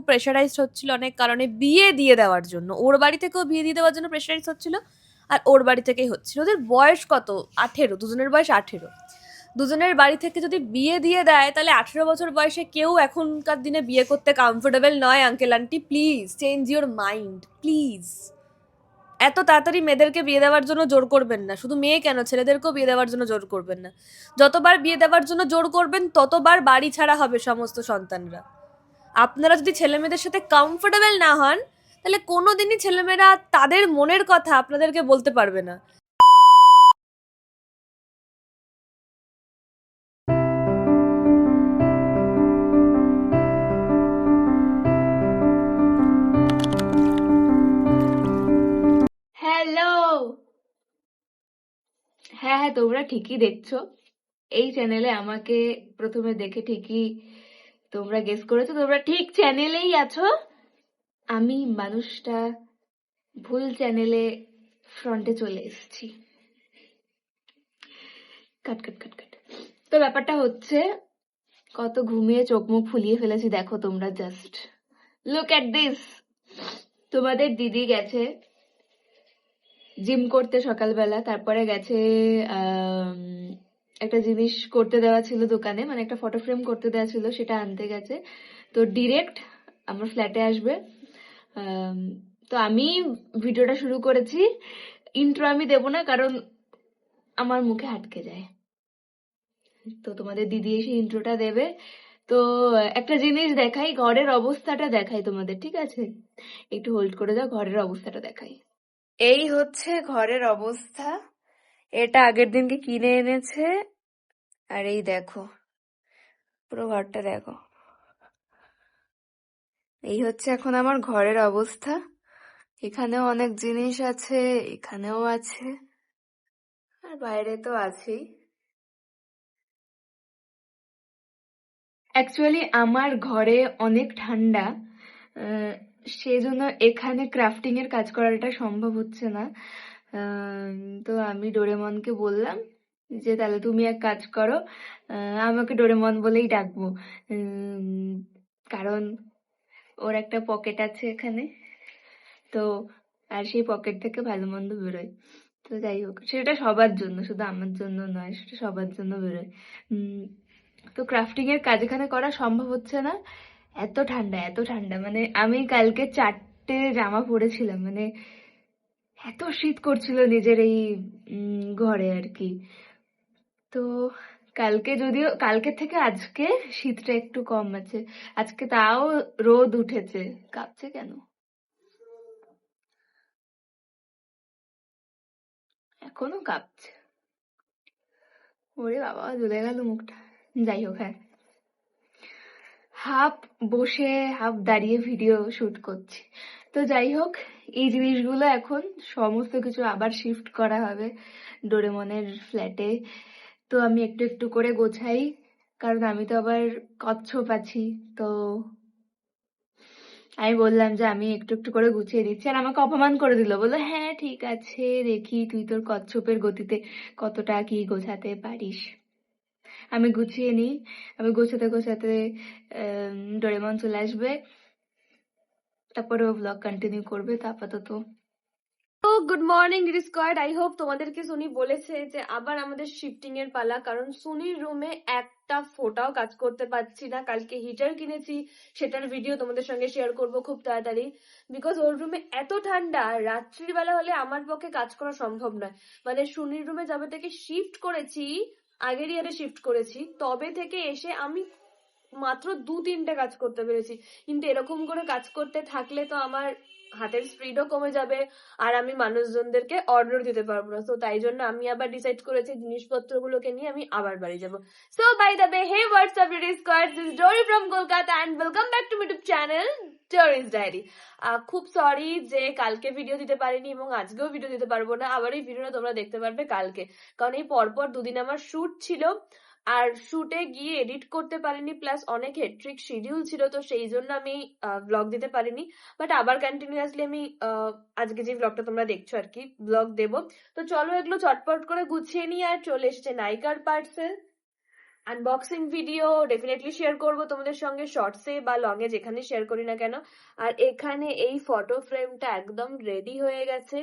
Pressurised হচ্ছিল অনেক কারণে বিয়ে দিয়ে দেওয়ার জন্য, ওর বাড়ি থেকেও বিয়ে দিয়ে দেওয়ার জন্য প্রেশারাইজ হচ্ছিল, আর ওর বাড়ি থেকেই হচ্ছিল। ওদের বয়স কত? 18, দুজনের বয়স 18। দুজনের বাড়ি থেকে যদি বিয়ে দিয়ে দেয়, তাহলে 18 বছর বয়সে কেউ এখনকার দিনে বিয়ে করতে কমফোর্টেবল নয়। Uncle aunty, please change your mind, please. এত তাড়াতাড়ি মেয়েদেরকে বিয়ে দেওয়ার জন্য জোর করবেন না। শুধু মেয়ে কেন, ছেলেদেরকেও বিয়ে দেওয়ার জন্য জোর করবেন না। যতবার বিয়ে দেওয়ার জন্য জোর করবেন, ততবার বাড়ি ছাড়া হবে সমস্ত সন্তানরা। আপনারা যদি ছেলে মেয়েদের সাথে কমফোর্টেবল না হন, তাহলে কোনোদিনই ছেলেমেয়েরা তাদের মনের কথা আপনাদেরকে বলতে পারবে না। হ্যালো। হ্যাঁ হ্যাঁ, তোমরা ঠিকই দেখছো। এই চ্যানেলে আমাকে প্রথমে দেখে ঠিকই তোমরা গেস করেছো, তোমরা ঠিক চ্যানেলেই আছো। আমি মানুষটা ভুল চ্যানেলে ফ্রন্টে চলে এসেছি। কাট কাট কাট কাট। তো ব্যাপারটা হচ্ছে, কত ঘুমিয়ে চোখ মুখ ফুলিয়ে ফেলেছি দেখো তোমরা, জাস্ট লুক এট দিস। তোমাদের দিদি গেছে জিম করতে সকালবেলা, তারপরে গেছে একটা জিনিস করতে দেওয়া ছিল দোকানে, মানে একটা ফটো ফ্রেম করতে দেওয়া ছিল, সেটা আনতে গেছে। তো ডিরেক্ট আমার ফ্ল্যাটে আসবে। তো আমি ভিডিওটা শুরু করেছি। ইন্ট্রো আমি দেবো না, কারণ আমার মুখে আটকে যায়। তো তোমাদের দিদি এসে ইন্ট্রোটা দেবে। তো একটা জিনিস দেখাই, ঘরের অবস্থাটা দেখাই তোমাদের, ঠিক আছে? একটু হোল্ড করে দাও, ঘরের অবস্থাটা দেখাই। এই হচ্ছে ঘরের অবস্থা। এটা আগের দিনকে কিনে এনেছে, আর এই দেখো পুরো ঘরটা দেখো। এই হচ্ছে এখন আমার ঘরের অবস্থা। এখানেও অনেক জিনিস আছে, এখানেও আছে, আর বাইরে তো আছেই। অ্যাকচুয়ালি আমার ঘরে অনেক ঠান্ডা, সেজন্য এখানে ক্রাফটিং এর কাজ করাটা সম্ভব হচ্ছে না। তো আমি ডোরেমনকে বললাম যে তাহলে তুমি এক কাজ করো, আমাকে ডোরেমন বলেই ডাকবো, কারণ ওর একটা পকেট আছে এখানে। তো আর সেই পকেট থেকে ভালো মন্দ বেরোয়। তো যাই হোক, সেটা সবার জন্য, শুধু আমার জন্য নয়, সেটা সবার জন্য বেরোয়। তো ক্রাফটিং এর কাজ এখানে করা সম্ভব হচ্ছে না, এত ঠান্ডা এত ঠান্ডা। মানে আমি কালকে 4টে জামা পরেছিলাম, মানে এত শীত করছিল নিজের এই ঘরে আর কি। তো কালকে থেকে আজকে শীতটা একটু কম আছে। আজকে তাও রোদ উঠেছে। কাঁপছে কেন? এখনো কাঁপছে। ওরে বাবা, জ্বলে গেল মুখটা। যাই হোক, হ্যাঁ, হাফ বসে হাফ দাঁড়িয়ে ভিডিও শুট করছি। তো যাই হোক, এই জিনিসগুলো এখন সমস্ত কিছু আবার শিফট করা হবে ডোরেমনের ফ্ল্যাটে। তো আমি একটু একটু করে গোছাই, কারণ আমি তো আবার কচ্ছপ আছি। তো আমি বললাম যে আমি একটু একটু করে গুছিয়ে দিচ্ছি, আর আমাকে অপমান করে দিল, বললো হ্যাঁ ঠিক আছে, দেখি তুই তোর কচ্ছপের গতিতে কতটা কি গোছাতে পারিস। আমি গুছিয়ে নিই। আমি গোছাতে গোছাতে ডোরেমন চলে আসবে, তারপরে ও ব্লগ কন্টিনিউ করবে। তো আপাতত তো good morning DD squad. I hope তোমাদেরকে সোনি বলেছে যে আবার আমাদের শিফটিং এর পালা, কারণ সোনির রুমে একটা ফোটাও কাজ করতে পারছি না। কালকে হিটার কিনেছি, সেটার ভিডিও তোমাদের সঙ্গে শেয়ার করব খুব তাড়াতাড়ি, বিকজ ওর রুমে এত ঠান্ডা, রাত্রির বেলা হলে আমার পক্ষে কাজ করা সম্ভব নয়। মানে সোনির রুমে যবে থেকে শিফট করেছি, আগের ইয়ারে শিফট করেছি, তবে থেকে এসে আমি মাত্র 2-3টে কাজ করতে পেরেছি। কিন্তু এরকম করে কাজ করতে থাকলে তো আমার হাতের স্পিডও কমে যাবে, আর আমি মানুষজনদেরকে অর্ডার দিতে পারবো না। তো তাই জন্য আমি আবার ডিসাইড করেছি জিনিসপত্রগুলোকে নিয়ে আমি আবার বাড়ি যাবো। So by the way, hey what's up DD squad, this is Dori from Kolkata and welcome back to my YouTube channel Dori's diary. খুব সরি যে কালকে ভিডিও দিতে পারিনি এবং আজকেও ভিডিও দিতে পারবো না। আবার এই ভিডিওটা তোমরা দেখতে পারবে কালকে, কারণ এই পরপর দুদিন আমার শুট ছিল, আর শুটে গিয়ে এডিট করতে পারিনি, প্লাস অনেক হেট্রিক শিডিউল ছিল, তো সেই জন্য আমি ব্লগ দিতে পারিনি। বাট আবার কন্টিনিউয়াসলি আমি আজকে যে ব্লগটা তোমরা দেখছো আর কি, ব্লগ দেবো। তো চলো এগুলো চটপট করে গুছিয়ে নিয়ে আর চলে এসেছে নায়িকার parcel. Unboxing video definitely share করব তোমাদের সঙ্গে, শর্টসে বা লং এ যেখানে শেয়ার করি না কেন। আর এখানে এই ফটো ফ্রেমটা একদম রেডি হয়ে গেছে,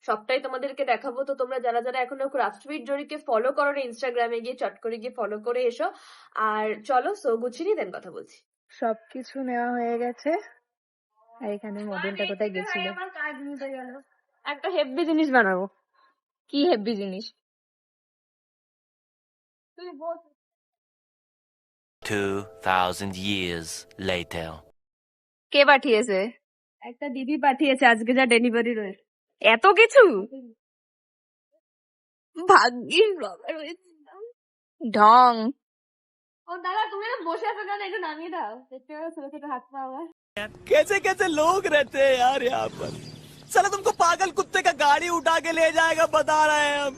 সবটাই তোমাদেরকে দেখাবো। তো তোমরা যারা যারা এখনো ক্রাফট উইথ জরিকে ফলো করো না ইনস্টাগ্রামে গিয়ে চট করে গিয়ে ফলো করে এসো। আর চলো সো গুছিয়ে দেন কথা বলছি। সবকিছু নেওয়া হয়ে গেছে। আর এখানে মডেলটা কোথায় গেছিল? আমার কাজ নিতে গেল, একটা হেভি জিনিস বানাবো। কি হেভি জিনিস? তুই বল। 2000 years later. কে পাঠিয়েছে? একটা দিদি পাঠিয়েছে আজকে যা ডেলিভারি রয়েছে। এত কিছু ভাগ্যিস বাবা রয়েছে। ঢং। ও দাদা তুমি না বসে আছো কেন, একটু নামিয়ে দাও, দেখতে পাচ্ছ ছোট ছোট হাত পা আমার। कैसे कैसे लोग रहते हैं यार यहाँ पर। साला तुमको पागल कुत्ते का गाड़ी उठा के ले जाएगा बता रहे हैं हम।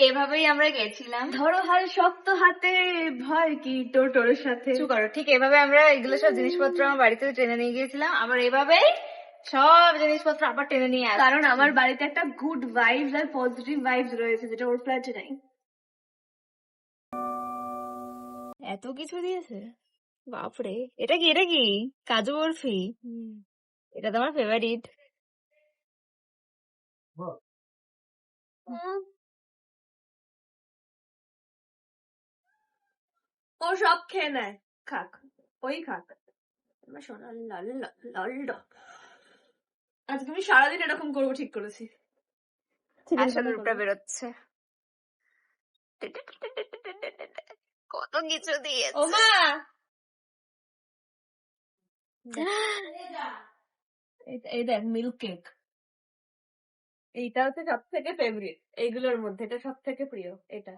এভাবেই আমরা গেছিলাম। ধরো হাল শক্ত হাতে, ভয় কি টোটোর সাথে। কিছু করো, ঠিক এভাবে আমরা এগুলো সব জিনিসপত্র আমার বাড়িতে টেনে নিয়ে গিয়েছিলাম, আবার এভাবেই সব জিনিসপত্র আবার টেনে নিয়ে আসছি। কারণ আমার বাড়িতে একটা গুড ভাইবস আর পজিটিভ ভাইবস রয়েছে, যেটা ওর ফ্ল্যাটে নাই। এত কিছু দিয়েছে, বাপরে। এটা কি, এটা কি কাজু বরফি? এটা তো আমার ফেভারিট। ও সব খেয়ে নেয়, খাক, ওই খাক। আমার সোনা লাল লাল লাল। আজকে আমি সারাদিন এরকম করবো ঠিক করেছি। আসল রূপটা বেরোচ্ছে। কত কিছু দিয়েছে। ও মা, এই দেখ মিল্ক কেক, এইটা হচ্ছে সব থেকে ফেভারিট এইগুলোর মধ্যে, এটা সব থেকে প্রিয়। এটা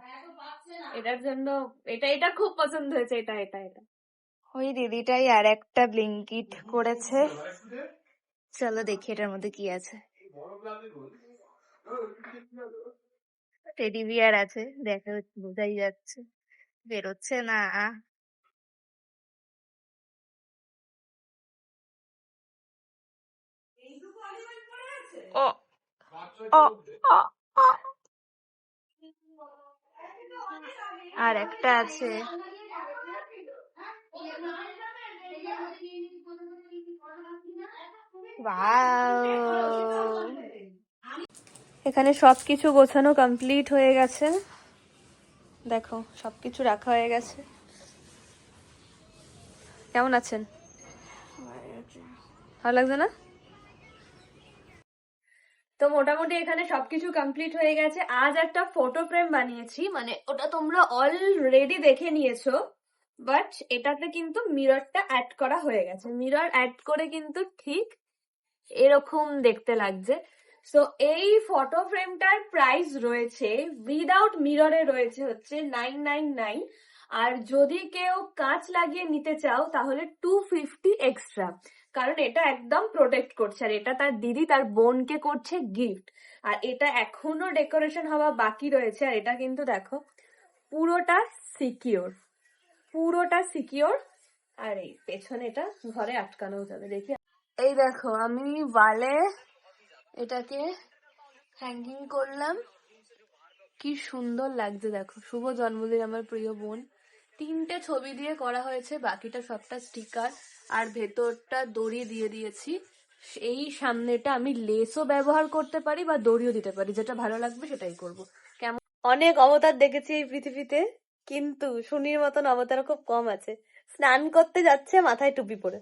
এটার জন্য এটা এটা খুব পছন্দ হয়েছে, এটা এটা এটা। ওই দিদিটাই আর একটা ব্লিঙ্কিট করেছে। চলো দেখি এটার মধ্যে কি আছে। টেডি বিয়ার আছে, দেখা বোঝাই যাচ্ছে, বেরোচ্ছে না। ও ও ও ও। আর একটা আছে। Wow! এখানে সবকিছু গোছানো কমপ্লিট হয়ে গেছে, দেখো সবকিছু রাখা হয়ে গেছে। কেমন আছেন? ভালো লাগছে না? তো মোটামুটি এখানে সবকিছু কমপ্লিট হয়ে গেছে। আজ একটা ফটো ফ্রেম বানিয়েছি, মানে ওটা তোমরা অলরেডি দেখে নিয়েছো, বাট এটাতে কিন্তু মিররটা অ্যাড করা হয়ে গেছে। মিরর অ্যাড করে কিন্তু ঠিক এরকম দেখতে লাগছে। সো এই ফটো ফ্রেমটার প্রাইস রয়েছে উইদাউট মিররে রয়েছে হচ্ছে 999, আর যদি কেউ কাঁচ লাগিয়ে নিতে চাও তাহলে 250 এক্সট্রা, কারণ এটা একদম প্রোটেক্ট করছে। আর এটা তার দিদি তার বোনকে করছে গিফট, আর এটা এখনো ডেকোরেশন হওয়া বাকি রয়েছে। আর এটা কিন্তু দেখো পুরোটা সিকিওর, পুরোটা সিকিওর। আর এই পেছনে এটা ঘরে আটকানো যাবে, দেখি। এই দেখো আমি ওয়ালে এটাকে হ্যাঙ্গিং করলাম, কি সুন্দর লাগছে দেখো। শুভ জন্মদিন আমার প্রিয় বোন, 3টে ছবি দিয়ে করা হয়েছে, বাকিটা সবটা স্টিকার। আর ভেতরটা দড়ি দিয়ে দিয়েছি। এই সামনেটা আমি লেসও ব্যবহার করতে পারি বা দড়িও দিতে পারি, যেটা ভালো লাগবে সেটাই করব। কেমন? অনেক অবতার দেখেছি এই পৃথিবীতে, কিন্তু শুনির মতন অবতার খুব কম আছে। স্নান করতে যাচ্ছে মাথায় টুপি পরে,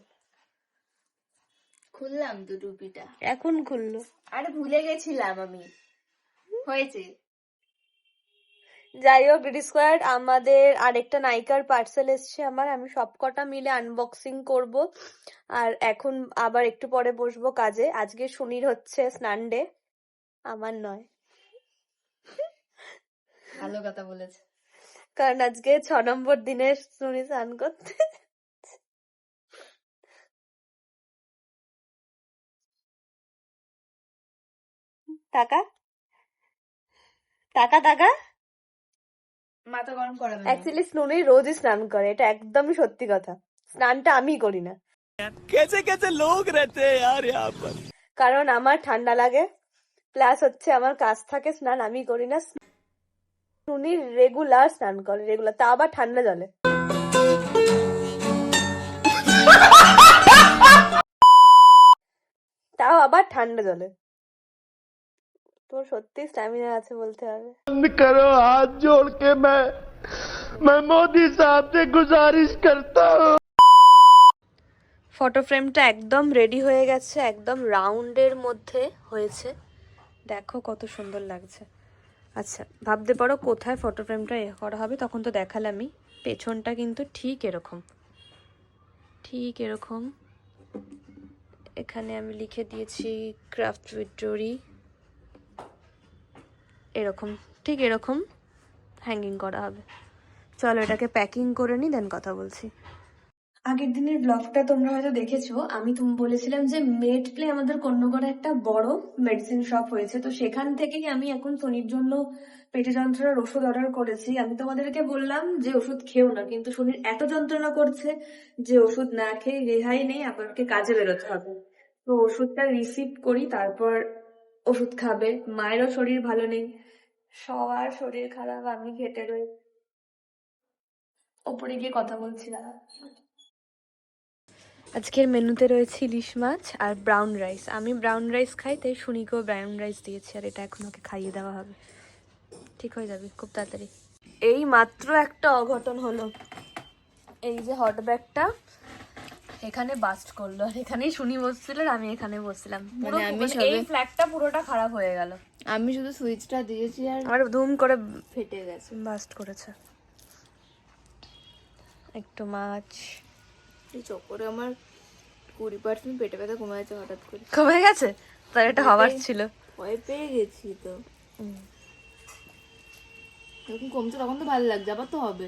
খুললাম তো টুপিটা, এখন খুললো। আরে ভুলে গেছিলাম আমি। হয়েছে। যাই হোক ডিডি স্কোয়ার, আমাদের আরেকটা নাইকার পার্সেল এসছে আমার, আমি সবকটা মিলে আনবক্সিং করব। আর এখন আবার একটু পরে বসবো কাজে। আজকে সুনির হচ্ছে স্নান ডে, আমার নয়, ভালো কথা বলেছে। কারণ আজকে 6 নম্বর দিনে সুনি স্নান করতে। টাকা টাকা টাকা। মাথা গরম করে না। অ্যাকচুয়ালি সুনি রোজই স্নান করে, এটা একদমই সত্যি কথা। স্নানটা আমি করি না, कैसे कैसे लोग रहते हैं यार यहाँ पर। কারণ আমার ঠান্ডা লাগে, প্লাস হচ্ছে আমার কাজ থাকে, স্নান আমি করি না। সুনি রেগুলার স্নান করে, রেগুলার, তা আবার ঠান্ডা জলে। তাও আবার ঠান্ডা জলে। তোর সত্যি স্ট্যামিনা আছে বলতে হবে। करो हाथ जोड़ के मैं मोदी साहब से गुजारिश करता हूँ। ফটো ফ্রেমটা একদম রেডি হয়ে গেছে, একদম রাউন্ডের মধ্যে হয়েছে, দেখো কত সুন্দর লাগছে। আচ্ছা ভাবতে পারো কোথায় ফটো ফ্রেমটা করা হবে, তখন তো দেখালামই। পেছনটা কিন্তু ঠিক এরকম, ঠিক এরকম। এখানে আমি লিখে দিয়েছি ক্রাফট ভিক্টোরি, এরকম, ঠিক এরকম হ্যাঙ্গিং করা হবে। চলো এটাকে প্যাকিং করে নিই, দেন কথা বলছি। আগের দিনের ব্লগটা তোমরা হয়তো দেখেছো, আমি তুমি বলেছিলাম যে মেড প্লে আমাদের কন্যগড়ে একটা বড় মেডিসিন শপ হয়েছে, তো সেখান থেকেই আমি এখন সোনির জন্য পেটে যন্ত্রণার ওষুধ অর্ডার করেছি। আমি তোমাদেরকে বললাম যে ওষুধ খেও না, কিন্তু সোনির এত যন্ত্রণা করছে যে ওষুধ না খেয়ে রেহাই নেই, আমাকে কাজে বেরোতে হবে। তো ওষুধটা রিসিভ করি, তারপর ওষুধ খাবে। মায়েরও শরীর ভালো নেই, সবার শরীর খারাপ, আমি ঘেটে রই। ওপরে গিয়ে কথা বলছি না। আজকের মেনুতে রয়েছে ইলিশ মাছ আর ব্রাউন রাইস। আমি ব্রাউন রাইস খাই, তাই সুনিকেও ব্রাউন রাইস দিয়েছি, আর এটা এখন ওকে খাইয়ে দেওয়া হবে। ঠিক হয়ে যাবে খুব তাড়াতাড়ি। এই মাত্র একটা অঘটন হলো, এই যে হট ব্যাগটা এখানে বাস্ট করলো, আর এখানেই শুনি বসছিল আর আমি এখানে বসছিলাম। পুরো এই ফ্ল্যাগটা পুরোটা খারাপ হয়ে গেল। আমি শুধু সুইচটা দিয়েছি আর আর ধুম করে ফেটে গেছে। বাস্ট করেছে। একটু মাছ এই চক্করে আমার 20% পেটে ব্যথা কমে গেছে হঠাৎ করে। কমে গেছে, তার এটা হওয়ার ছিল। ভয় পেয়ে গেছি তো, যখন কমছে তখন তো ভালো লাগছে, আবার তো হবে।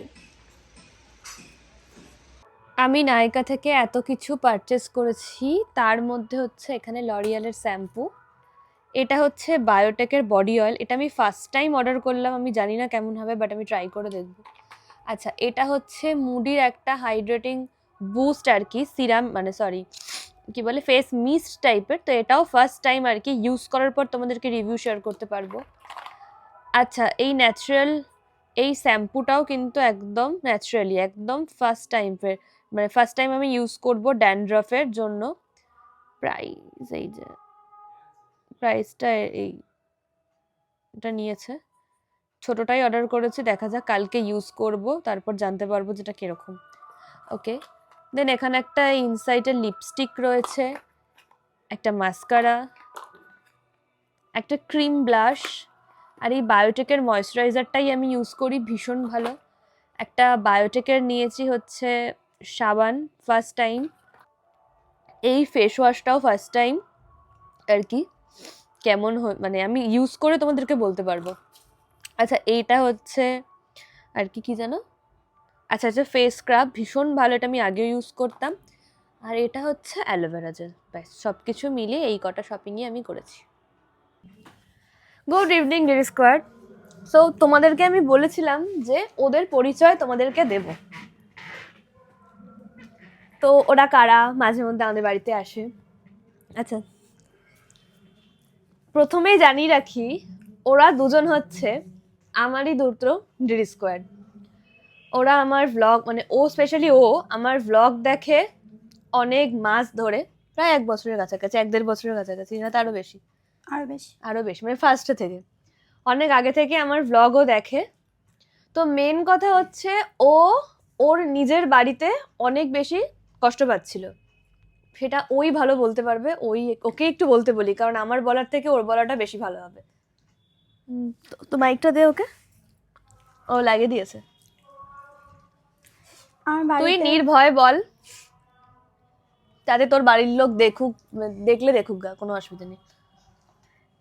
আমি নায়িকা থেকে এত কিছু পারচেস করেছি, তার মধ্যে হচ্ছে এখানে লরিয়ালের শ্যাম্পু, এটা হচ্ছে বায়োটেকের বডি অয়েল, এটা আমি ফার্স্ট টাইম অর্ডার করলাম, আমি জানি না কেমন হবে, বাট আমি ট্রাই করে দেখব। আচ্ছা এটা হচ্ছে মুডির একটা হাইড্রেটিং বুস্ট আর কি, সিরাম মানে সরি কি বলে ফেস মিস্ট টাইপের, তো এটাও ফার্স্ট টাইম আর কি ইউজ করার পর তোমাদেরকে রিভিউ শেয়ার করতে পারবো। আচ্ছা এই ন্যাচারাল এই শ্যাম্পুটাও কিন্তু একদম ন্যাচারালি, একদম ফার্স্ট টাইমের, মানে ফার্স্ট টাইম আমি ইউজ করব ড্যান্ড্রফের জন্য। প্রাইস এই যে প্রাইসটা এটা নিয়েছে, ছোটটাই অর্ডার করেছি, দেখা যাক কালকে ইউজ করব, তারপর জানতে পারবো যেটা কিরকম। ওকে দেন এখানে একটা ইনসাইটের লিপস্টিক রয়েছে, একটা মাস্কারা, একটা ক্রিম ব্লাশ, আর এই বায়োটেকের ময়েশ্চারাইজারটাই আমি ইউজ করি, ভীষণ ভালো। একটা বায়োটেকের নিয়েছি হচ্ছে সাবান ফার্স্ট টাইম, এই ফেস ওয়াশটাও ফার্স্ট টাইম আর কি, কেমন মানে আমি ইউজ করে তোমাদেরকে বলতে পারবো। আচ্ছা এইটা হচ্ছে আর কি জানো, আচ্ছা আচ্ছা ফেস স্ক্রাব, ভীষণ ভালো, এটা আমি আগেও ইউজ করতাম। আর এটা হচ্ছে অ্যালোভেরা জেল, ব্যাস সব কিছু মিলিয়ে এই কটা শপিংই আমি করেছি। Good evening daily squad. So তোমাদেরকে আমি বলেছিলাম যে ওদের পরিচয় তোমাদেরকে দেব, তো ওরা কারা, মাঝে মধ্যে আমাদের বাড়িতে আসে। আচ্ছা প্রথমেই জানিয়ে রাখি, ওরা দুজন হচ্ছে আমারই দুটো ডেলি স্কোয়াড। ওরা আমার ভ্লগ মানে ও স্পেশালি ও আমার ভ্লগ দেখে অনেক মাস ধরে, প্রায় 1 বছরের কাছাকাছি, 1-1.5 বছরের কাছাকাছি, না তারও বেশি, আরো বেশি, মানে ফার্স্টে থেকে অনেক আগে থেকে আমার ভ্লগও দেখে। তো মেন কথা হচ্ছে ওর নিজের বাড়িতে অনেক বেশি কষ্ট পাচ্ছিল, সেটা ওই ভালো বলতে পারবে, ওকে একটু বলতে বলি, কারণ আমার বলার থেকে ওর বলাটা বেশি ভালো হবে। তো মাইকটা দে ওকে, ও লাগিয়ে দিয়েছে। তুই নির্ভয় বল, যাতে তোর বাড়ির লোক দেখলে দেখুক গা, কোনো অসুবিধা নেই।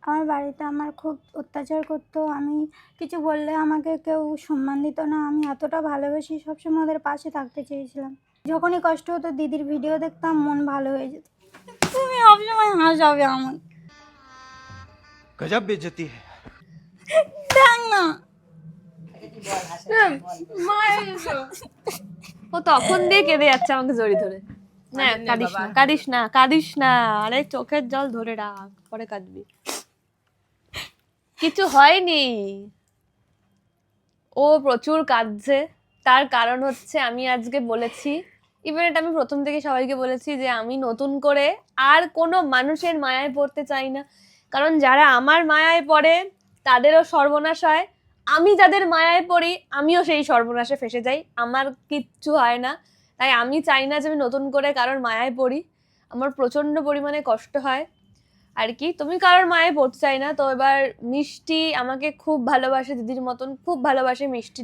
আমার বাড়িতে আমার খুব অত্যাচার করতো, আমি কিছু বললে আমাকে কেউ সম্মান দিত না, আমি এতটা ভালোবেসে সবসময় ওদের পাশে থাকতে চেয়েছিলাম। যখনই কষ্ট হতো দিদির ভিডিও দেখতাম, মন ভালো হয়ে যেত। তুমি সবসময় হাসাবে আমার, गजब बेइज्जती है। দেখ না ও তখন দিয়ে কেঁদে যাচ্ছে আমাকে জড়ি ধরে, না কাঁদিস না, আরে চোখের জল ধরে রাখ, পরে কাঁদবি, কিছু হয়নি, ও প্রচুর কাঁদছে। তার কারণ হচ্ছে আমি আজকে বলেছি, ইভেন এটা আমি প্রথম থেকে সবাইকে বলেছি যে আমি নতুন করে আর কোনো মানুষের মায়ায় পড়তে চাই না। কারণ যারা আমার মায়ায় পড়ে তাদেরও সর্বনাশ হয়, আমি যাদের মায়ায় পড়ি আমিও সেই সর্বনাশে ফেসে যাই, আমার কিচ্ছু হয় না। তাই আমি চাই না যে আমি নতুন করে কারোর মায়ায় পড়ি, আমার প্রচন্ড পরিমাণে কষ্ট হয় আর কি। তুমি কারোর মায়ায় পড়তে চাই না। তো এবার মিষ্টি আমাকে খুব ভালোবাসে, দিদির মতন খুব ভালোবাসে মিষ্টি।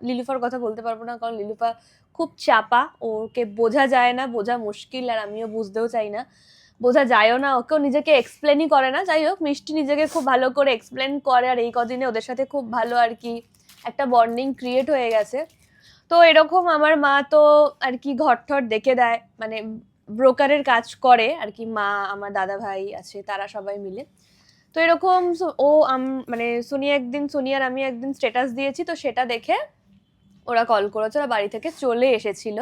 লিলুফার কথা বলতে পারবো না, কারণ লিলুফা খুব চাপা, ওকে বোঝা যায় না, বোঝা মুশকিল, আর আমিও বুঝতেও চাই না, বোঝা যায়ও না, ওকেও নিজেকে এক্সপ্লেনই করে না। যাই হোক, মিষ্টি নিজেকে খুব ভালো করে এক্সপ্লেন করে, আর এই কদিনে ওদের সাথে খুব ভালো আর কি একটা বন্ডিং ক্রিয়েট হয়ে গেছে। তো এরকম আমার মা তো আর কি ঘর ঠর দেখে দেয়, মানে ব্রোকারের কাজ করে আর কি, মা, আমার দাদা ভাই আছে, তারা সবাই মিলে। তো এরকম মানে সোনি আর আমি একদিন স্ট্যাটাস দিয়েছি, তো সেটা দেখে ওরা কল করেছে, ওরা বাড়ি থেকে চলে এসেছিল।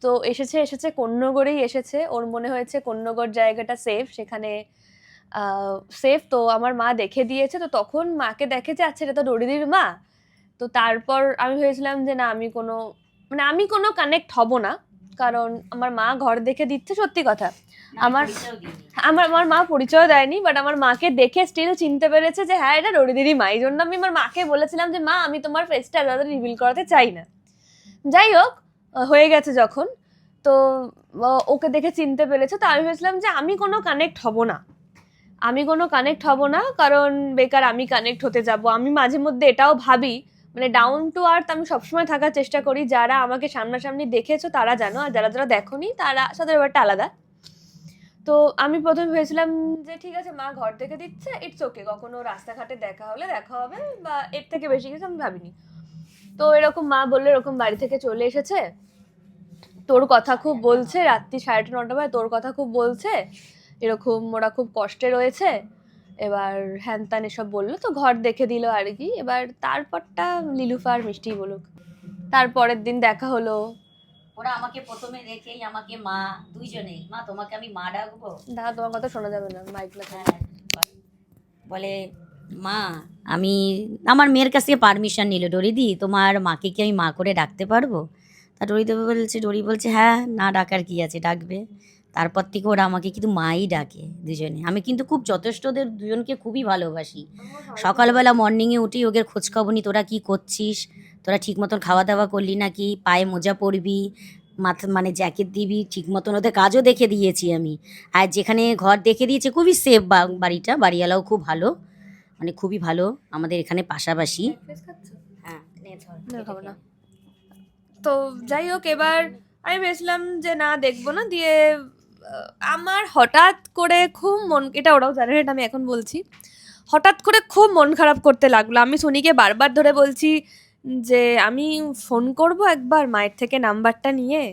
তো এসেছে কোন্নগরেই এসেছে, ওর মনে হয়েছে কোন্নগর জায়গাটা সেফ, সেখানে সেফ। তো আমার মা দেখে দিয়েছে, তো তখন মাকে দেখেছে, আচ্ছা এটা তো ডরিদির মা। তো তারপর আমি ভেবেছিলাম যে না, আমি কোনো কানেক্ট হব না, কারণ আমার মা ঘর দেখে দিচ্ছে। সত্যি কথা, আমার মা পরিচয় দেয়নি, বাট আমার মাকে দেখে স্টিল চিনতে পেরেছে যে হ্যাঁ এটা ডরিদিরই মা। এই জন্য আমি আমার মাকে বলেছিলাম যে মা, আমি তোমার ফেসটা আলাদা রিভিল করাতে চাই না। যাই হোক, হয়ে গেছে যখন, তো ওকে দেখে চিনতে পেরেছে। তো আমি ভেবেছিলাম যে আমি কোনো কানেক্ট হব না, কারণ বেকার আমি কানেক্ট হতে যাব। আমি মাঝে মধ্যে এটাও ভাবি, মানে ডাউন টু আর্থ আমি সবসময় থাকার চেষ্টা করি। যারা আমাকে সামনাসামনি দেখেছো তারা জানো, আর যারা যারা দেখোনি তারা সাথে ব্যাপারটা আলাদা। তো আমি প্রথমে ভেবেছিলাম যে ঠিক আছে, মা ঘর থেকে দিচ্ছে, ইটস ওকে, কখনো রাস্তাঘাটে দেখা হলে দেখা হবে, বা এর থেকে বেশি কিছু আমি ভাবিনি। তো এরকম মা বললো এরকম বাড়ি থেকে চলে এসেছে, তোর কথা খুব বলছে, রাত্রি 9:30 বাজে, তোর কথা খুব বলছে, এরকম ওরা খুব কষ্টে রয়েছে, এবার হ্যান ত্যান এসব বললো। তো ঘর দেখে দিল আর কি। এবার তারপরটা লিলুফা আর মিষ্টি বলুক। তারপরের দিন দেখা হলো। ওরা আমাকে প্রথমে দেখেই আমাকে মা, দুইজনেই, মা তোমাকে আমি মা ডাকবো। দেখা, তোমার কথা শোনা যাবে না, মাইক লাগা। বলে মা, আমি আমার মেয়ের কাছ থেকে পারমিশন নিল, ডরিদি তোমার মাকে কি আমি মা করে ডাকতে পারবো? তা ডরি বলছে হ্যাঁ, না ডাকার কি আছে, ডাকবে। তারপর থেকে ওরা আমাকে কিন্তু মাই ডাকে দুজনে। আমি কিন্তু খুব যথেষ্ট ওদের দুজনকে খুবই ভালোবাসি। সকালবেলা মর্নিংয়ে উঠি ওদের খোঁজখবর নিই, তোরা কী করছিস, তোরা ঠিক মতন খাওয়া দাওয়া করলি নাকি, পায়ে মোজা পরবি, মাথা মানে জ্যাকেট দিবি, ঠিক মতন ওদের কাজও দেখে দিয়েছি আমি। আর যেখানে ঘর দেখে দিয়েছে খুবই সেফ বাড়িটা, বাড়িওয়ালাও খুব ভালো, মানে খুবই ভালো আমাদের এখানে পাশাপাশি। হ্যাঁ, খাবো না। তো যাই হোক, এবার আমি ভেবেছিলাম যে না, দেখবো না। দিয়ে আমার হঠাৎ করে খুব এটা ওরাও জানে, এটা আমি এখন বলছি, হঠাৎ করে খুব মন খারাপ করতে লাগলো। আমি সোনিকে বারবার ধরে বলছি যে আমি ফোন করব একবার মায়ের থেকে নাম্বারটা নিয়ে,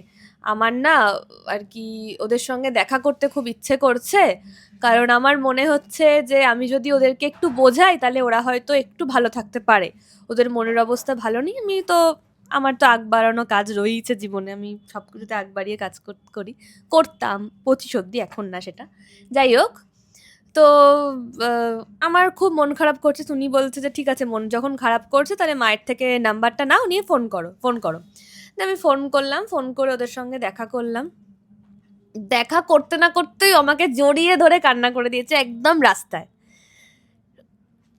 আমার না আর কি ওদের সঙ্গে দেখা করতে খুব ইচ্ছে করছে, কারণ আমার মনে হচ্ছে যে আমি যদি ওদেরকে একটু বোঝাই তাহলে ওরা হয়তো একটু ভালো থাকতে পারে। ওদের মনের অবস্থা ভালো নেই, আমার তো আগ বাড়ানো কাজ রয়েছে জীবনে, আমি সব কিছুতে আগ বাড়িয়ে কাজ করতাম 25 অব্দি, এখন না সেটা। যাই হোক, তো আমার খুব মন খারাপ করছে। উনি বলছে যে ঠিক আছে, মন যখন খারাপ করছে তাহলে মায়ের থেকে নাম্বারটা নাও, নিয়ে ফোন করো। আমি ফোন করলাম, ফোন করে ওদের সঙ্গে দেখা করলাম। দেখা করতে না করতেই আমাকে জড়িয়ে ধরে কান্না করে দিয়েছে একদম রাস্তায়।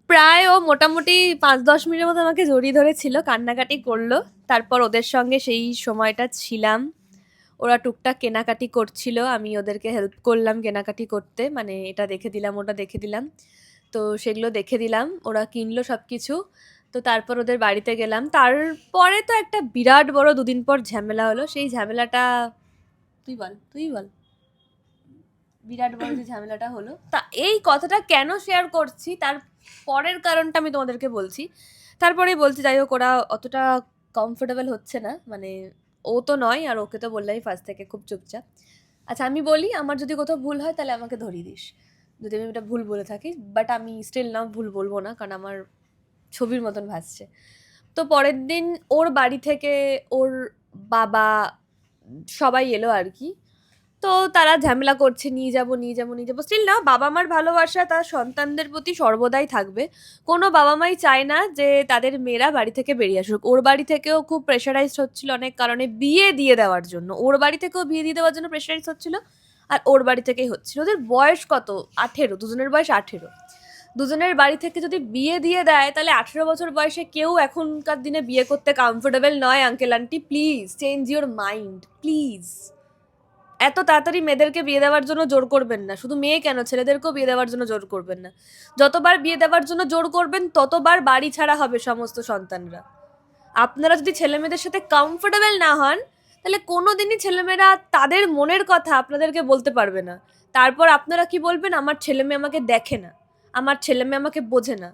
প্রায় ও মোটামুটি 5-10 মিনিটের মতো আমাকে জড়িয়ে ধরেছিল, কান্নাকাটি করলো। তারপর ওদের সঙ্গে সেই সময়টা ছিলাম, ওরা টুকটাক কেনাকাটি করছিল, আমি ওদেরকে হেল্প করলাম কেনাকাটি করতে, মানে এটা দেখে দিলাম ওটা দেখে দিলাম, তো সেগুলো দেখে দিলাম, ওরা কিনলো সব কিছু। তো তারপর ওদের বাড়িতে গেলাম। তারপরে তো একটা বিরাট বড় 2 দিন পর ঝামেলা হলো। সেই ঝামেলাটা তুই বল। বিরাট বড় যে ঝামেলাটা হলো, তা এই কথাটা কেন শেয়ার করছি তার পরের কারণটা আমি তোমাদেরকে বলছি, তারপরেই বলছি। যাই হোক, ওরা অতটা কমফোর্টেবল হচ্ছে না, মানে ও তো নয়, আর ওকে তো বললাই ফার্স্ট থেকে খুব চুপচাপ। আচ্ছা আমি বলি, আমার যদি কোথাও ভুল হয় তাহলে আমাকে ধরিয়ে দিস যদি আমি এটা ভুল বলে থাকি, বাট আমি স্টিল নাও ভুল বলবো না, কারণ আমার ছবির মতন ভাসছে। তো পরের দিন ওর বাড়ি থেকে ওর বাবা সবাই এলো আর কি। তো তারা ঝামেলা করছে, নিয়ে যাবো নিয়ে যাবো নিয়ে যাবো। স্টিল না, বাবা মার ভালোবাসা তার সন্তানদের প্রতি সর্বদাই থাকবে। কোনো বাবা মাই চায় না যে তাদের মেয়েরা বাড়ি থেকে বেরিয়ে আসুক। ওর বাড়ি থেকেও খুব প্রেশারাইজড হচ্ছিল অনেক কারণে বিয়ে দিয়ে দেওয়ার জন্য, ওর বাড়ি থেকেও বিয়ে দিয়ে দেওয়ার জন্য প্রেশারাইজ হচ্ছিল, আর ওর বাড়ি থেকেই হচ্ছিল। ওদের বয়স কত? 18, দুজনের বয়স 18। দুজনের বাড়ি থেকে যদি বিয়ে দিয়ে দেয় তাহলে 18 বছর বয়সে কেউ এখনকার দিনে বিয়ে করতে কমফোর্টেবল নয়। Uncle aunty please change your mind please. এত তাড়াতাড়ি মেয়েদেরকে বিয়ে দেওয়ার জন্য জোর করবেন না, শুধু মেয়ে কেন, ছেলেদেরকেও বিয়ে দেওয়ার জন্য জোর করবেন না। যতবার বিয়ে দেওয়ার জন্য জোর করবেন ততবার বাড়ি ছাড়া হবে সমস্ত সন্তানরা। আপনারা যদি ছেলে মেয়েদের সাথে কমফোর্টেবল না হন তাহলে কোনোদিনই ছেলেমেয়েরা তাদের মনের কথা আপনাদেরকে বলতে পারবে না। তারপর আপনারা কি বলবেন? আমার ছেলে মেয়ে আমাকে দেখে না, আমার ছেলে মেয়ে আমাকে বোঝে না।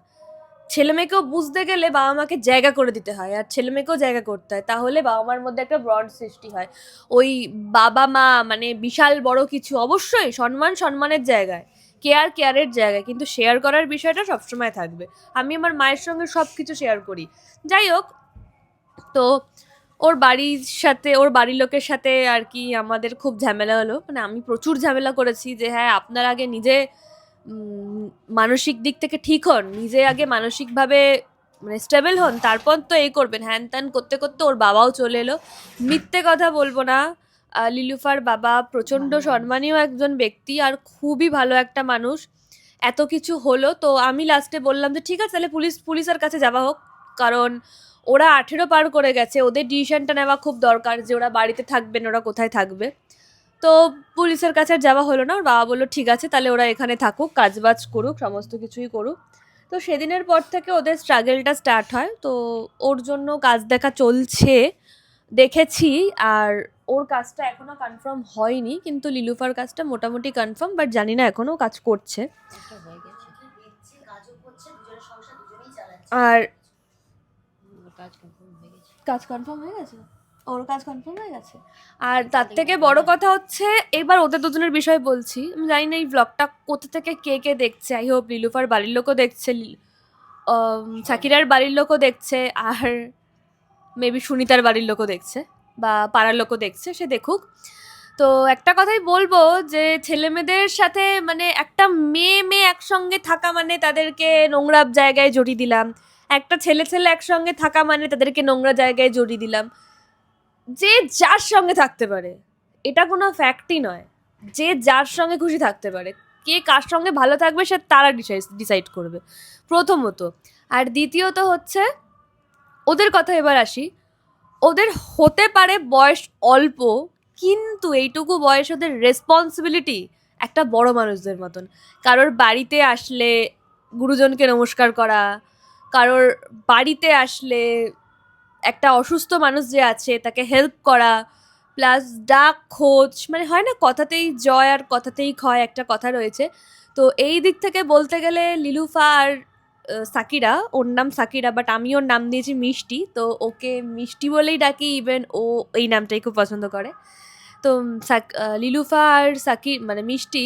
ছেলে মেয়েকেও বুঝতে গেলে বাবা মাকে জায়গা করে দিতে হয়, আর ছেলে মেয়েকেও জায়গা করতে হয়, তাহলে বাবা মার মধ্যে একটা ব্রড সৃষ্টি হয়। ওই বাবা মা মানে বিশাল বড় কিছু, অবশ্যই সম্মান সম্মানের জায়গায়, কেয়ার কেয়ারের জায়গায়, কিন্তু শেয়ার করার বিষয়টা সবসময় থাকবে। আমি আমার মায়ের সঙ্গে সব কিছু শেয়ার করি। যাই হোক, তো ওর বাড়ির সাথে, ওর বাড়ির লোকের সাথে আর কি আমাদের খুব ঝামেলা হলো। মানে আমি প্রচুর ঝামেলা করেছি যে হ্যাঁ আপনারা আগে নিজে মানসিক দিক থেকে ঠিক হন, নিজে আগে মানসিকভাবে মানে স্টেবল হন, তারপর তো এই করবেন। হ্যান ত্যান করতে করতে ওর বাবাও চলে এলো। মিথ্যে কথা বলবো না, লিলুফার বাবা প্রচণ্ড সম্মানীয় একজন ব্যক্তি আর খুবই ভালো একটা মানুষ। এত কিছু হলো তো আমি লাস্টে বললাম যে ঠিক আছে তাহলে পুলিশের কাছে যাওয়া হোক, কারণ ওরা 18 পার করে গেছে, ওদের ডিসিশনটা নেওয়া খুব দরকার যে ওরা বাড়িতে থাকবেন, ওরা কোথায় থাকবে। তো পুলিশের কাছে আর যাওয়া হলো না। ওর বাবা বললো ঠিক আছে তাহলে ওরা এখানে থাকুক, কাজবাজ করুক, সমস্ত কিছুই করুক। তো সেদিনের পর থেকে ওদের স্ট্রাগলটা স্টার্ট হয়। তো ওর জন্য কাজ দেখা চলছে, দেখেছি। আর ওর কাজটা এখনো কনফার্ম হয়নি, কিন্তু লিলুফার কাজটা মোটামুটি কনফার্ম, বাট জানি না এখনো কাজ করছে। আর কাজ কনফার্ম হয়ে গেছে, ওর কাজ কনফার্ম হয়ে গেছে। আর তার থেকে বড় কথা হচ্ছে, এবার ওদের দুজনের বিষয় বলছি। আমি জানি না এই ব্লগটা কোথা থেকে কে কে দেখছে, আই হোপ লিলুফার বাড়ির লোকও দেখছে, সাকিরার বাড়ির লোকও দেখছে, আর মেবি সুনিতার বাড়ির লোকও দেখছে, বা পাড়ার লোকও দেখছে, সে দেখুক। তো একটা কথাই বলবো যে ছেলে মেয়েদের সাথে মানে একটা মেয়ে একসঙ্গে থাকা মানে তাদেরকে নোংরা জায়গায় জড়িয়ে দিলাম, একটা ছেলে একসঙ্গে থাকা মানে তাদেরকে নোংরা জায়গায় জড়িয়ে দিলাম। যে যার সঙ্গে থাকতে পারে, এটা কোনো ফ্যাক্টই নয়। যে যার সঙ্গে খুশি থাকতে পারে, কে কার সঙ্গে ভালো থাকবে সে তারা ডিসাইড করবে প্রথমত। আর দ্বিতীয়ত হচ্ছে ওদের কথা এবার আসি। ওদের হতে পারে বয়স অল্প, কিন্তু এইটুকু বয়স ওদের রেসপন্সিবিলিটি একটা বড় মানুষদের মতন। কারোর বাড়িতে আসলে গুরুজনকে নমস্কার করা, কারোর বাড়িতে আসলে একটা অসুস্থ মানুষ যে আছে তাকে হেল্প করা, প্লাস ডাক খোঁজ, মানে হয় না কথাতেই জয় আর কথাতেই ক্ষয়, একটা কথা রয়েছে। তো এই দিক থেকে বলতে গেলে লিলুফা আর সাকিরা, ওর নাম সাকিরা বাট আমি ওর নাম দিয়েছি মিষ্টি, তো ওকে মিষ্টি বলেই ডাকি, ইভেন ও এই নামটাই খুব পছন্দ করে। তো লিলুফা আর মানে মিষ্টি,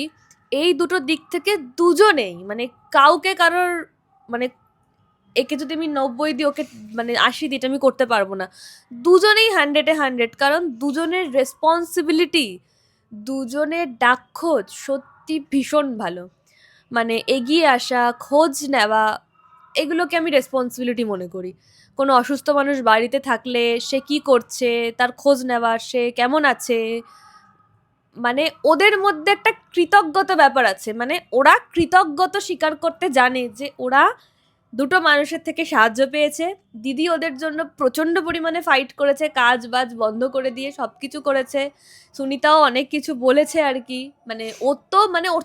এই দুটো দিক থেকে দুজনেই মানে কাউকে কারোর মানে একে যদি আমি 90 দিই ওকে মানে 80 দিই, এটা আমি করতে পারবো না। দুজনেই 100-এ 100, কারণ দুজনের রেসপন্সিবিলিটি, দুজনের ডাক খোঁজ সত্যি ভীষণ ভালো। মানে এগিয়ে আসা, খোঁজ নেওয়া, এগুলোকে আমি রেসপন্সিবিলিটি মনে করি। কোনো অসুস্থ মানুষ বাড়িতে থাকলে সে কি করছে তার খোঁজ নেওয়া, সে কেমন আছে, মানে ওদের মধ্যে একটা কৃতজ্ঞতা ব্যাপার আছে। মানে ওরা কৃতজ্ঞতা স্বীকার করতে জানে যে ওরা দুটো মানুষের থেকে সাহায্য পেয়েছে। দিদি ওদের জন্য প্রচণ্ড পরিমাণে ফাইট করেছে, কাজ বাজ বন্ধ করে দিয়ে সব কিছু করেছে। সুনিতাও অনেক কিছু বলেছে আর কি। ওর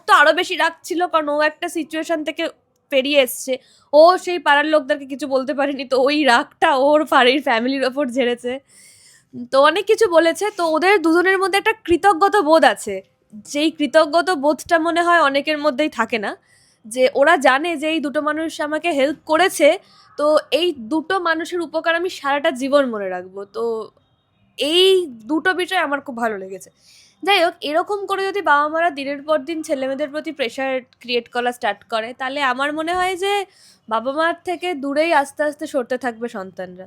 তো আরও বেশি রাগ ছিল, কারণ ও একটা সিচুয়েশন থেকে পেরিয়ে এসছে। ও সেই পাড়ার লোকদেরকে কিছু বলতে পারেনি, তো ওই রাগটা ওর বাড়ির ফ্যামিলির ওপর ঝেড়েছে। তো অনেক কিছু বলেছে। তো ওদের দুজনের মধ্যে একটা কৃতজ্ঞতা বোধ আছে, যেই কৃতজ্ঞতা বোধটা মনে হয় অনেকের মধ্যেই থাকে না। যে ওরা জানে যে এই দুটো মানুষ আমাকে হেল্প করেছে, তো এই দুটো মানুষের উপকার আমি সারাটা জীবন মনে রাখবো। তো এই দুটো বিষয় আমার খুব ভালো লেগেছে। যাই হোক, এরকম করে যদি বাবা মারা দিনের পর দিন ছেলেমেয়েদের প্রতি প্রেশার ক্রিয়েট করা স্টার্ট করে, তাহলে আমার মনে হয় যে বাবা মার থেকে দূরেই আস্তে আস্তে সরতে থাকবে সন্তানরা।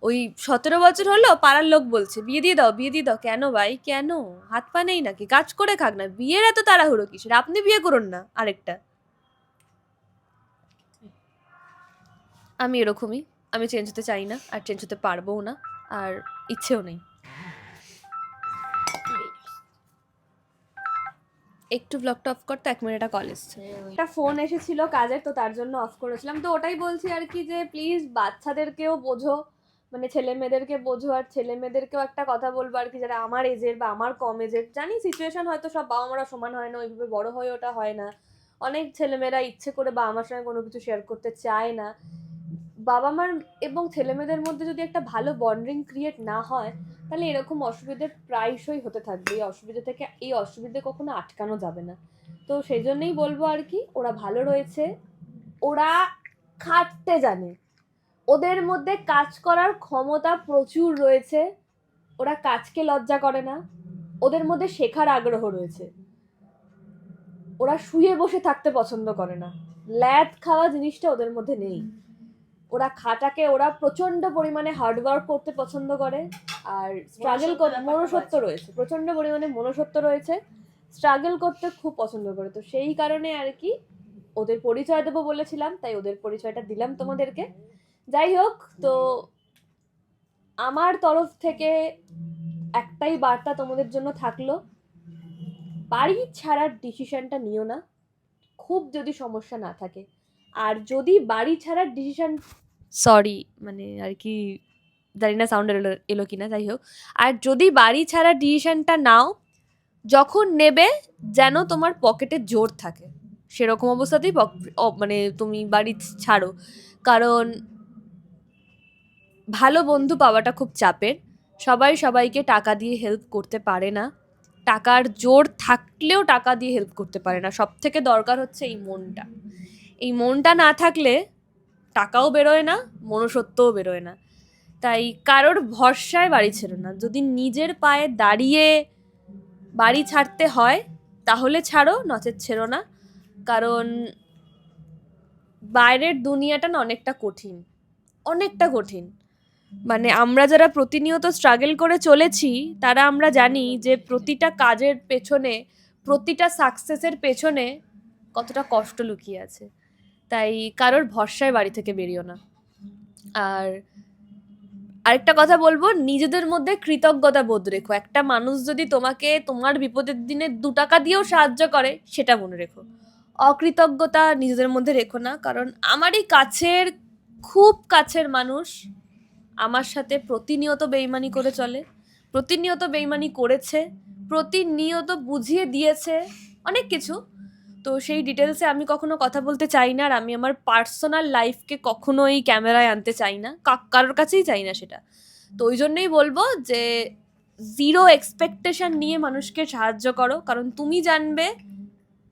ওই 17 বছর হলো, পাড়ার লোক বলছে বিয়ে দিয়ে দাও, বিয়ে দিয়ে দাও। কেন ভাই, কেন? হাত পা নেই নাকি? কাজ করে খাক না, বিয়ের এত তাড়াহুড়ো কিসের? আপনি বিয়ে করুন না আরেকটা। আমি এরকমই, আমি চেঞ্জ হতে চাই না, আর চেঞ্জ হতে পারবোও না, আর ইচ্ছেও নেই। একটু ব্লগটা অফ করতে, 1 মিনিট কল এসছে। একটা ফোন এসেছিল কাজের, তো তার জন্য অফ করেছিলাম। তো ওটাই বলছি আর কি, যে প্লিজ বাচ্চাদেরকেও বোঝো, মানে ছেলে মেয়েদেরকে বোঝো, আর ছেলে মেয়েদেরকেও একটা কথা বলবো আর কি, যারা আমার এজের বা আমার কম এজের। জানি সিচুয়েশন হয়তো সব বাবা মারা সমান হয় না, ওইভাবে বড় হয়ে ওটা হয় না। অনেক ছেলেমেয়েরা ইচ্ছে করে বাবা মার সঙ্গে কোনো কিছু শেয়ার করতে চায় না। বাবা মার এবং ছেলেমেয়েদের মধ্যে যদি একটা ভালো বন্ডিং ক্রিয়েট না হয়, তাহলে এরকম অসুবিধে প্রায়শই হতে থাকবে। এই অসুবিধে কখনো আটকানো যাবে না। তো সেই জন্যই বলবো আর কি, ওরা ভালো রয়েছে, ওরা খাটতে জানে, ওদের মধ্যে কাজ করার ক্ষমতা প্রচুর রয়েছে, ওরা কাজকে লজ্জা করে না, ওদের মধ্যে শেখার আগ্রহ রয়েছে, ওরা শুয়ে বসে থাকতে পছন্দ করে না, ল্যাদ খাওয়া জিনিসটা ওদের মধ্যে নেই। ওরা ওরা প্রচন্ড পরিমাণে হার্ডওয়ার্ক করতে পছন্দ করে, আর স্ট্রাগল মনুষ্যত্ব রয়েছে, প্রচন্ড পরিমাণে মনুষ্যত্ব রয়েছে, স্ট্রাগল করতে খুব পছন্দ করে। তো সেই কারণে আর কি ওদের পরিচয় দেবো বলেছিলাম, তাই ওদের পরিচয়টা দিলাম তোমাদেরকে। যাই হোক, তো আমার তরফ থেকে একটাই বার্তা তোমাদের জন্য থাকলো, বাড়ি ছাড়ার ডিসিশনটা নিও না, খুব যদি সমস্যা না থাকে। আর যদি বাড়ি ছাড়ার ডিসিশন, সরি মানে আর কি জানি না সাউন্ড এলো কিনা, যাই হোক, আর যদি বাড়ি ছাড়ার ডিসিশনটা নাও, যখন নেবে যেন তোমার পকেটে জোর থাকে, সেরকম অবস্থাতেই মানে তুমি বাড়ি ছাড়ো। কারণ ভালো বন্ধু পাওয়াটা খুব চাপের, সবাই সবাইকে টাকা দিয়ে হেল্প করতে পারে না, টাকার জোর থাকলেও টাকা দিয়ে হেল্প করতে পারে না। সব থেকে দরকার হচ্ছে এই মনটা। এই মনটা না থাকলে টাকাও বেরোয় না, মনুষ্যত্বও বেরোয় না। তাই কারোর ভরসায় বাড়ি ছেড়ো না। যদি নিজের পায়ে দাঁড়িয়ে বাড়ি ছাড়তে হয় তাহলে ছাড়ো, নচেত ছেড়ো না। কারণ বাইরের দুনিয়াটা না অনেকটা কঠিন, অনেকটা কঠিন। মানে আমরা যারা প্রতিনিয়ত স্ট্রাগল করে চলেছি, তারা আমরা জানি যে প্রতিটা কাজের পেছনে, প্রতিটা সাকসেসের পেছনে কতটা কষ্ট লুকিয়ে আছে। তাই কারোর ভরসায় বাড়ি থেকে বেরিও না। আর আরেকটা কথা বলবো, নিজেদের মধ্যে কৃতজ্ঞতা বোধ রেখো। একটা মানুষ যদি তোমাকে তোমার বিপদের দিনে 2 টাকা দিয়েও সাহায্য করে, সেটা মনে রেখো। অকৃতজ্ঞতা নিজেদের মধ্যে রেখো না। কারণ আমারই কাছের, খুব কাছের মানুষ আমার সাথে প্রতিনিয়ত বেইমানি করে চলে, প্রতিনিয়ত বেইমানি করেছে, প্রতিনিয়ত বুঝিয়ে দিয়েছে অনেক কিছু। তো সেই ডিটেলসে আমি কখনো কথা বলতে চাই না, আর আমি আমার পার্সোনাল লাইফকে কখনোই ক্যামেরায় আনতে চাই না, কারোর কাছেই চাই না সেটা। তো ওই জন্যই বলবো যে 0 এক্সপেকটেশন নিয়ে মানুষকে সাহায্য করো। কারণ তুমি জানবে,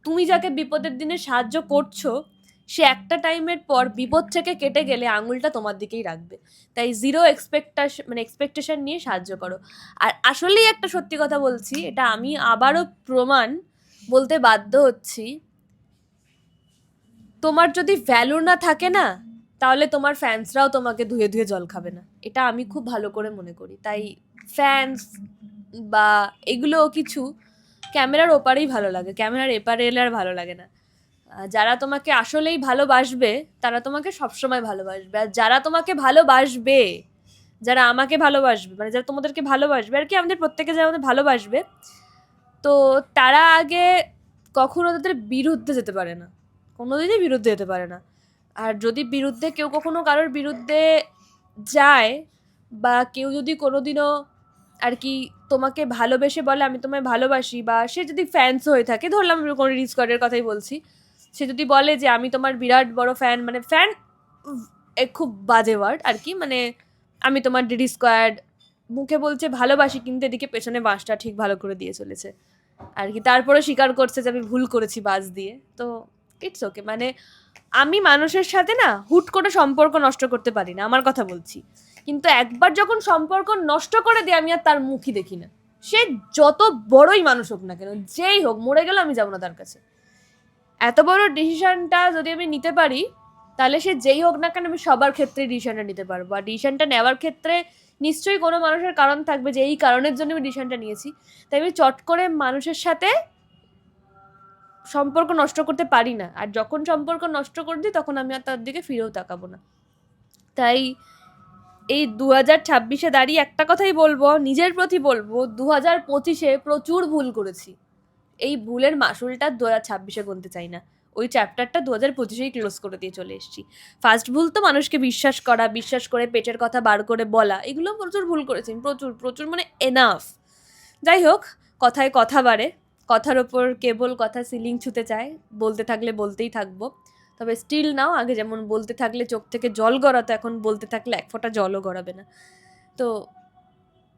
তুমি যাকে বিপদের দিনে সাহায্য করছো, সে একটা টাইমের পর বিপদ থেকে কেটে গেলে আঙুলটা তোমার দিকেই রাখবে। তাই 0 এক্সপেকটেশন নিয়ে সাহায্য করো। আর আসলেই একটা সত্যি কথা বলছি, এটা আমি আবারও প্রমাণ বলতে বাধ্য হচ্ছি, তোমার যদি ভ্যালু না থাকে না, তাহলে তোমার ফ্যান্সরাও তোমাকে ধুয়ে ধুয়ে জল খাবে না। এটা আমি খুব ভালো করে মনে করি। তাই ফ্যান্স বা এগুলো কিছু ক্যামেরার ওপারেই ভালো লাগে, ক্যামেরার এপারে এলে আর ভালো লাগে না। যারা তোমাকে আসলেই ভালোবাসবে তারা তোমাকে সবসময় ভালোবাসবে। আর যারা তোমাকে ভালোবাসবে, যারা আমাকে ভালোবাসবে, মানে যারা তোমাদেরকে ভালোবাসবে আর কি, আমাদের প্রত্যেকে যারা আমাদের ভালোবাসবে, তো তারা আগে কখনো তাদের বিরুদ্ধে যেতে পারে না, কোনোদিনই বিরুদ্ধে যেতে পারে না। আর যদি বিরুদ্ধে কেউ কখনো কারোর বিরুদ্ধে যায়, বা কেউ যদি কোনোদিনও আর কি তোমাকে ভালোবেসে বলে আমি তোমায় ভালোবাসি, বা সে যদি ফ্যান্স হয়ে থাকে, ধরলাম আমি কোনো রিস্কর্ডের কথাই বলছি, সে যদি বলে যে আমি তোমার বিরাট বড় ফ্যান, মানে ফ্যান খুব বাজে ওয়ার্ড আর কি, মানে আমি তোমার ডিডি স্কোয়াড, মুখে বলছে ভালোবাসি কিন্তু এদিকে পেছনে বাঁশটা ঠিক ভালো করে দিয়ে চলেছে আর কি, তারপরে স্বীকার করছে যে আমি ভুল করেছি বাস দিয়ে, তো ইটস ওকে। মানে আমি মানুষের সাথে না হুট করে সম্পর্ক নষ্ট করতে পারি না, আমার কথা বলছি। কিন্তু একবার যখন সম্পর্ক নষ্ট করে দিই, আমি আর তার মুখই দেখি না, সে যত বড়ই মানুষ হোক না কেন, যেই হোক, মরে গেলে আমি যাবো না তার কাছে। এত বড় ডিসিশনটা যদি আমি নিতে পারি, তাহলে সে যেই হোক না কেন আমি সবার ক্ষেত্রে ডিসিশনটা নিতে পারবো। আর ডিসিশনটা নেওয়ার ক্ষেত্রে নিশ্চয়ই কোনো মানুষের কারণ থাকবে যে এই কারণের জন্য আমি ডিসিশনটা নিয়েছি। তাই আমি চট করে মানুষের সাথে সম্পর্ক নষ্ট করতে পারি না। আর যখন সম্পর্ক নষ্ট করে দিই তখন আমি আর তার দিকে ফিরেও তাকাবো না। তাই এই 2026-এ দাঁড়িয়ে একটা কথাই বলবো, নিজের প্রতি বলবো, 2025-এ প্রচুর ভুল করেছি। এই ভুলের মাসুলটা 2026-এ গুনতে চাই না। ওই চ্যাপ্টারটা 2025-এই ক্লোজ করে দিয়ে চলে এসেছি। ফার্স্ট ভুল তো মানুষকে বিশ্বাস করা, বিশ্বাস করে পেটের কথা বার করে বলা, এগুলো প্রচুর ভুল করেছি, প্রচুর প্রচুর, মানে এনাফ। যাই হোক, কথায় কথা বাড়ে, কথার ওপর কেবল কথা সিলিং ছুঁতে চায়, বলতে থাকলে বলতেই থাকবো। তবে স্টিল নাও, আগে যেমন বলতে থাকলে চোখ থেকে জল গড়াতো, এখন বলতে থাকলে এক ফোঁটা জলও গড়াবে না। তো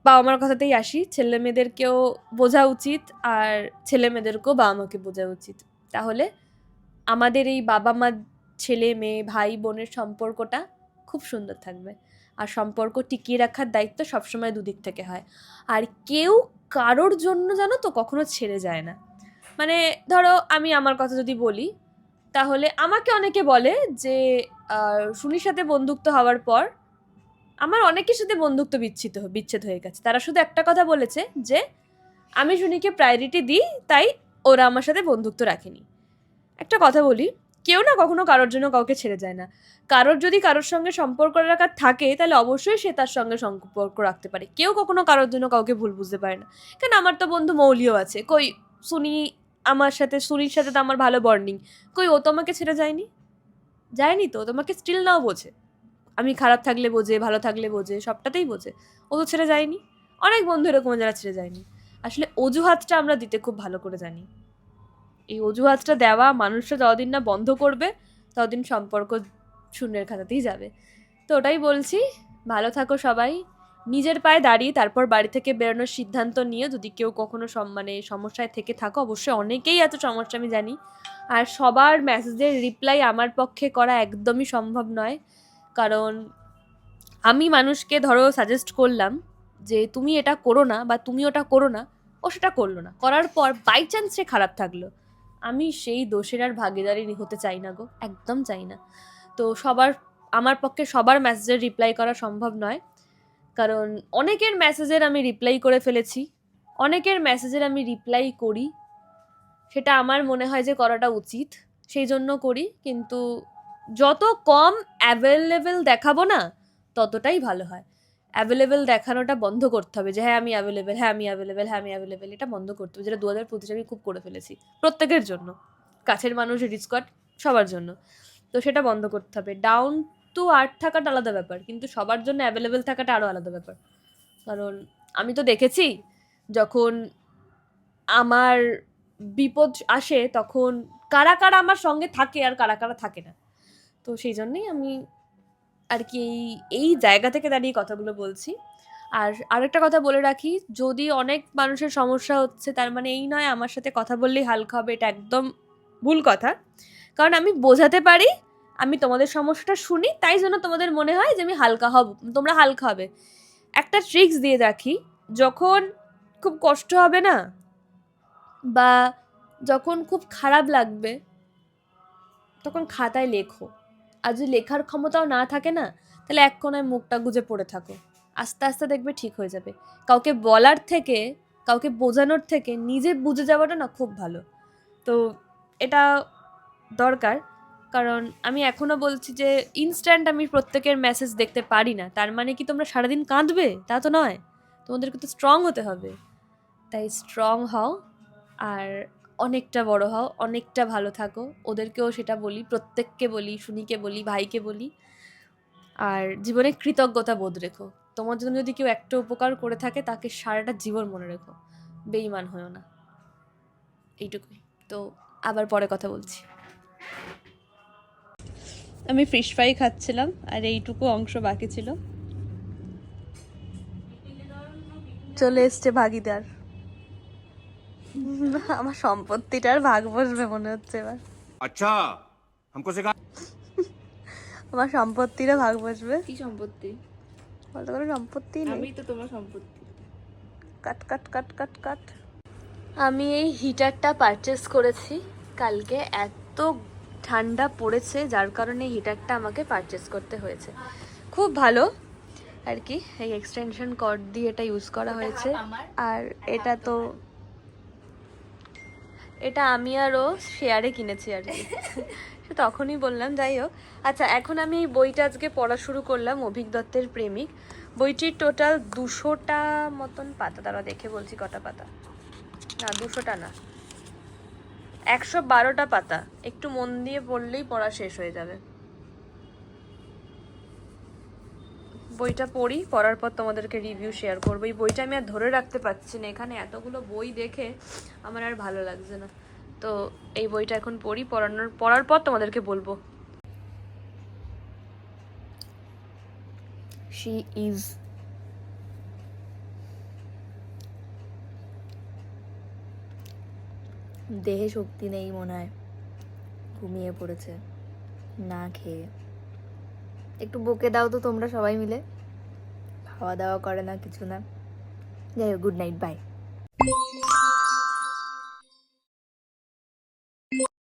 বাবা মার কথাতেই আসি, ছেলে মেয়েদেরকেও বোঝা উচিত, আর ছেলে মেয়েদেরকেও বাবা মাকে বোঝা উচিত। তাহলে আমাদের এই বাবা মা, ছেলে মেয়ে, ভাই বোনের সম্পর্কটা খুব সুন্দর থাকবে। আর সম্পর্ক টিকিয়ে রাখার দায়িত্ব সবসময় দুদিক থেকে হয়। আর কেউ কারোর জন্য জানো তো কখনো ছেড়ে যায় না। মানে ধরো আমি আমার কথা যদি বলি, তাহলে আমাকে অনেকে বলে যে সুনির সাথে বন্ধুত্ব হওয়ার পর আমার অনেকের সাথে বন্ধুত্ব বিচ্ছেদ হয়ে গেছে। তারা শুধু একটা কথা বলেছে যে আমি সুনিকে প্রায়োরিটি দিই, তাই ওরা আমার সাথে বন্ধুত্ব রাখেনি। একটা কথা বলি, কেউ না কখনো কারোর জন্য কাউকে ছেড়ে যায় না। কারোর যদি কারোর সঙ্গে সম্পর্ক রাখার থাকে, তাহলে অবশ্যই সে তার সঙ্গে সম্পর্ক রাখতে পারে। কেউ কখনো কারোর জন্য কাউকে ভুল বুঝতে পারে না। কেন, আমার তো বন্ধু মৌলিও আছে, কই সুনির সাথে তো আমার ভালো বন্ডিং, কই ও তো আমাকে ছেড়ে যায়নি তো, তোমাকে স্টিল নাও বোঝে। আমি খারাপ থাকলে বোঝে, ভালো থাকলে বোঝে, সবটাতেই বোঝে। ও তো ছেড়ে যায়নি। অনেক বন্ধু এরকম যারা ছেড়ে যায়নি। আসলে অজুহাতটা আমরা দিতে খুব ভালো করে জানি। এই অজুহাতটা দেওয়া মানুষরা যতদিন না বন্ধ করবে, ততদিন সম্পর্ক শূন্যের খাতাতেই যাবে। তো ওটাই বলছি, ভালো থাকো সবাই, নিজের পায়ে দাঁড়িয়ে তারপর বাড়ি থেকে বেরোনোর সিদ্ধান্ত নিয়ে। যদি কেউ কখনো সমস্যায় থেকে থাকো, অবশ্যই অনেকেই এত সমস্যা আমি জানি, আর সবার মেসেজের রিপ্লাই আমার পক্ষে করা একদমই সম্ভব নয়। কারণ আমি মানুষকে ধরো সাজেস্ট করলাম যে তুমি এটা করো না বা তুমি ওটা করো না, ও সেটা করলো না, করার পর বাই চান্স সে খারাপ থাকলো, আমি সেই দোষের আর ভাগিদারি হতে চাই না গো, একদম চাই না। তো আমার পক্ষে সবার মেসেজের রিপ্লাই করা সম্ভব নয়। কারণ অনেকের মেসেজের আমি রিপ্লাই করে ফেলেছি, অনেকের মেসেজের আমি রিপ্লাই করি, সেটা আমার মনে হয় যে করাটা উচিত, সেই জন্য করি। কিন্তু যত কম অ্যাভেলেবেল দেখাবো না, ততটাই ভালো হয়। অ্যাভেলেবেল দেখানোটা বন্ধ করতে হবে, যে হ্যাঁ আমি অ্যাভেলেবেল, হ্যাঁ আমি অ্যাভেলেবেল, হ্যাঁ আমি অ্যাভেলেবেল, এটা বন্ধ করতে হবে। যেটা 2025 আমি খুব করে ফেলেছি, প্রত্যেকের জন্য, কাছের মানুষ, রিস্কট, সবার জন্য। তো সেটা বন্ধ করতে হবে। ডাউন টু আর্থ থাকাটা আলাদা ব্যাপার, কিন্তু সবার জন্য অ্যাভেলেবেল থাকাটা আরও আলাদা ব্যাপার। কারণ আমি তো দেখেছি, যখন আমার বিপদ আসে তখন কারা কারা আমার সঙ্গে থাকে আর কারা কারা থাকে না। তো সেই জন্যই আমি আর কি এই জায়গা থেকে দাঁড়িয়ে কথাগুলো বলছি। আর আরেকটা কথা বলে রাখি, যদি অনেক মানুষের সমস্যা হচ্ছে তার মানে এই নয় আমার সাথে কথা বললেই হালকা হবে, এটা একদম ভুল কথা। কারণ আমি বোঝাতে পারি, আমি তোমাদের সমস্যাটা শুনি, তাই জন্য তোমাদের মনে হয় যে আমি হালকা হব, তোমরা হালকা হবে। একটা ট্রিক্স দিয়ে রাখি, যখন খুব কষ্ট হবে না, বা যখন খুব খারাপ লাগবে, তখন খাতায় লেখো। আর যদি লেখার ক্ষমতাও না থাকে না, তাহলে এক কোণায় মুখটা গুজে পড়ে থাকো, আস্তে আস্তে দেখবে ঠিক হয়ে যাবে। কাউকে বলার থেকে, কাউকে বোঝানোর থেকে নিজে বুঝে যাওয়াটা না খুব ভালো। তো এটা দরকার। কারণ আমি এখনো বলছি যে ইনস্ট্যান্ট আমি প্রত্যেকের মেসেজ দেখতে পারি না, তার মানে কি তোমরা সারাদিন কাঁদবে? তা তো নয়, তোমাদেরকে তো স্ট্রং হতে হবে। তাই স্ট্রং হও, আর অনেকটা বড় হও, অনেকটা ভালো থাকো। ওদেরকেও সেটা বলি, প্রত্যেককে বলি, সুনিকে বলি, ভাইকে বলি। আর জীবনে কৃতজ্ঞতা বোধ রেখো। তোমার জন্য যদি কেউ একটা উপকার করে থাকে, তাকে সারাটা জীবন মনে রেখো, বেঈমান হয়েও না। এইটুকুই। তো আবার পরে কথা বলছি। আমি ফিশ ফ্রাই খাচ্ছিলাম, আর এইটুকু অংশ বাকি ছিল। চলে এসছে ভাগিদার, আমার সম্পত্তিটার ভাগ বসবে মনে হচ্ছে এবার। अच्छा हमको सिखा আমার সম্পত্তিটা ভাগ বসবে। কি সম্পত্তি? বলতে কোনো সম্পত্তি নেই। আমি তো তোমার সম্পত্তি। কাট কাট কাট কাট কাট। আমি এই হিটারটা পারচেস করেছি কালকে, এত ঠান্ডা পড়েছে যার কারণে হিটারটা আমাকে পারচেস করতে হয়েছে। খুব ভালো আর কি, এই এক্সটেনশন কর্ড দিয়ে এটা ইউজ করা হয়েছে। আর এটা আমি আরও শেয়ারে কিনেছি আর কি, সে তখনই বললাম। যাই হোক, আচ্ছা এখন আমি এই বইটা আজকে পড়া শুরু করলাম, অভিক দত্তের প্রেমিক। বইটির টোটাল 200টা মতন পাতা, দ্বারা দেখে বলছি কটা পাতা, না 200টা না, 112টা পাতা। একটু মন দিয়ে পড়লেই পড়া শেষ হয়ে যাবে। বইটা পড়ি, পড়ার পর তোমাদেরকে রিভিউ শেয়ার করবো। এই বইটা আমি আর ধরে রাখতে পারছি না, এখানে এতগুলো বই দেখে আমার আর ভালো লাগছে না। তো এই বইটা এখন পড়ি, পড়ার পর তোমাদেরকে বলবো। শি ইজ দেহে শক্তি নেই মনে হয়, ঘুমিয়ে পড়েছে না খেয়ে। একটু বকে দাও তো তোমরা সবাই মিলে, খাওয়া দাওয়া করে না কিছু না। যাই হোক, গুড নাইট, বাই।